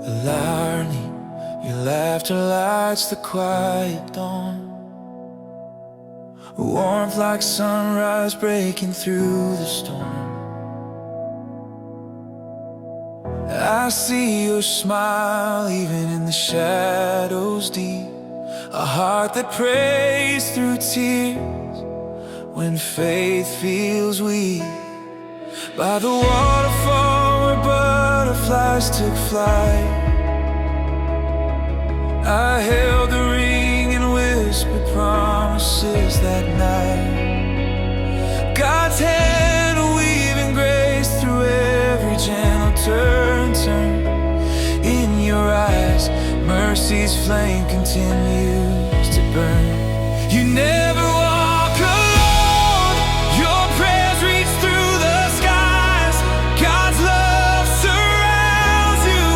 Alarni, your laughter lights the quiet dawn. Warmth like sunrise breaking through the storm. I see your smile even in the shadows deep. A heart that prays through tears when faith feels weak. By the waterfall where butterflies took flight, I held the ring and whispered promises that night. God's hand weaving grace through every gentle turn. In your eyes, mercy's flame continues to burn. You never walk alone. Your prayers reach through the skies. God's love surrounds you,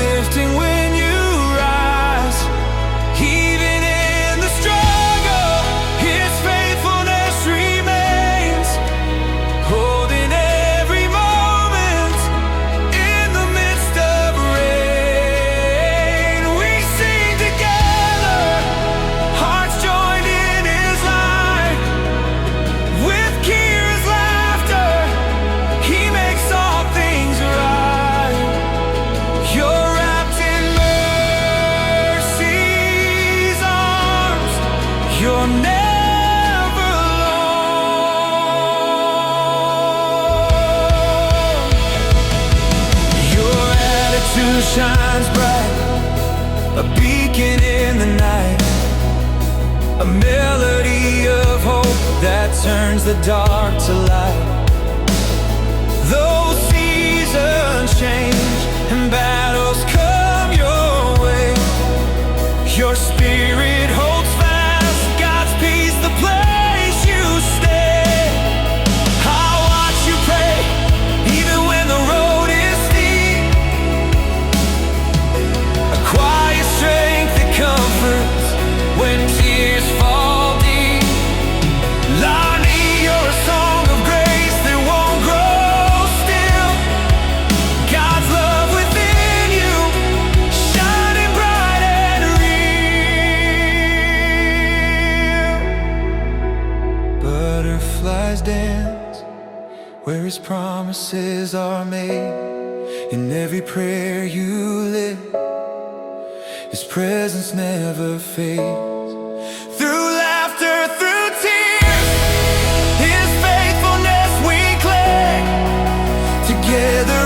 lifting when you rise. Even in the struggle, His faithfulness remains, holding every moment in the midst of rain. We sing together, hearts joined in His light. With Kira's laughter, He makes all things right. You're wrapped in mercy's arms. You're never alone. Your attitude shines bright, a beacon in the night, a melody of hope that turns the dark to light. Though seasons change and battles come your way, your spirit holds fast, God's peace the place you stay. I'll watch you pray, even when the road is steep, a quiet strength that comforts when tears fall deep. Lani, you're a song of grace that won't grow still. God's love within you, shining bright and real. Butterflies dance where His promises are made. In every prayer you live, His presence never fades. Through laughter, through tears, His faithfulness we cling. Together